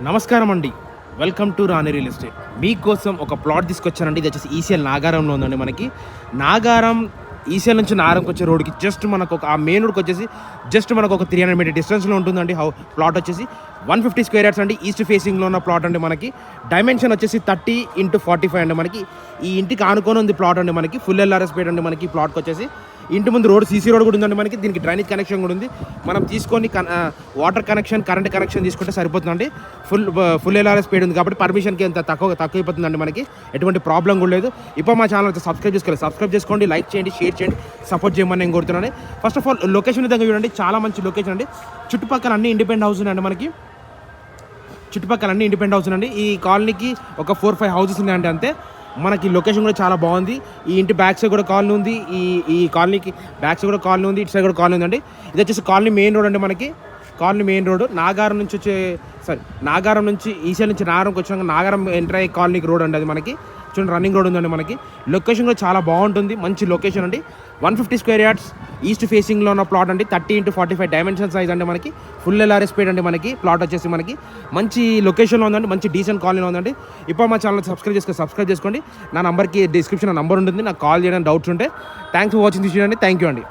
నమస్కారం అండి. Welcome to Rani real estate. మీకోసం ఒక ప్లాట్ తీసుకొచ్చానండి. ఇది వచ్చేసి ఈసీఎల్ నాగారంలో ఉందండి. మనకి నాగారం ఈసీఎల్ నుంచి నాగారంకి వచ్చే రోడ్కి జస్ట్ మనకు ఒక ఆ మెయిన్ రోడ్కి వచ్చేసి జస్ట్ మనకు ఒక 300 మీటర్ డిస్టెన్స్లో ఉంటుందండి. ప్లాట్ వచ్చేసి 150 స్క్వేర్ యార్డ్స్ అండి. ఈస్ట్ ఫేసింగ్లో ఉన్న ప్లాట్ అండి. మనకి డైమెన్షన్ వచ్చేసి 30x45 అండి. మనకి ఈ ఇంటికి ఆనుకొని ఉంది ప్లాట్ అండి. మనకి ఫుల్ ఎల్ఆర్ఎస్ పేడ్ అండి. మనకి ప్లాట్కి వచ్చేసి ఇంటి ముందు రోడ్ సీసీ రోడ్ కూడా ఉందండి. మనకి దీనికి డ్రైనేజ్ కనెక్షన్ కూడా ఉంది. మనం తీసుకొని వాటర్ కనెక్షన్, కరెంట్ కనెక్షన్ తీసుకుంటే సరిపోతుందండి. ఫుల్ ఎల్ఆర్ఎస్ పేడ్ ఉంది కాబట్టి పర్మిషన్కి ఎంత తక్కువ అయిపోతుందండి. మనకి ఎటువంటి ప్రాబ్లం కూడా లేదు. ఇప్పుడు మా ఛానల్ అయితే సబ్స్క్రైబ్ చేసుకోండి, లైక్ చేయండి, షేర్ చేయండి, సపోర్ట్ చేయమని నేను కోరుతున్నాను. ఫస్ట్ ఆఫ్ ఆల్ లొకేషన్ విధంగా చూడండి, చాలా మంచి లొకేషన్ అండి. చుట్టుపక్కల అన్ని ఇండిపెండెంట్ హౌస్ ఉన్నాయండి. మనకి చుట్టుపక్కల అన్ని ఇండిపెండెంట్ హౌస్ అండి. ఈ కాలనీకి ఒక 4-5 హౌసెస్ ఉన్నాయండి అంతే. మనకి లొకేషన్ కూడా చాలా బాగుంది. ఈ ఇంటి బ్యాక్ సైడ్ కూడా కాలనీ ఉంది. ఈ కాలనీకి బ్యాక్ సైడ్ కూడా కాలనీ ఉంది, ఇటు సైడ్ కూడా కాలనీ ఉందండి. ఇది వచ్చేసి కాలనీ మెయిన్ రోడ్ అండి. మనకి కాలనీ మెయిన్ రోడ్ నాగారం నుంచి ఈసీఎల్ నుంచి నాగారంకి వచ్చినాక నాగారం ఎంటర్ అయ్యే కాలనీకి రోడ్ అండి. అది మనకి చూడండి రన్నింగ్ రోడ్ ఉందండి. మనకి లొకేషన్ కూడా చాలా బాగుంటుంది. మంచి లొకేషన్ అండి. 150 స్క్వేర్ యార్డ్స్ ఈస్ట్ ఫేసింగ్లో ఉన్న ప్లాట్ అండి. 30x45 డైమెన్షన్ సైజ్ అండి. మనకి ఫుల్ ఎల్ఆర్ఎస్ పేడ్ అండి. మనకి ప్లాట్ వచ్చేసి మనకి మంచి లొకేషన్లో ఉందండి. మంచి డీసెంట్ కాలనీలో ఉందండి. ఇప్పుడు మా ఛానల్ సబ్స్క్రైబ్ చేసుకోండి. నా నంబర్కి డిస్క్రిప్షన్ నంబర్ ఉంటుంది. నాకు కాల్ చేయడానికి డౌట్స్ ఉంటే. Thanks for watching this video అండి. థ్యాంక్ యూ అండి.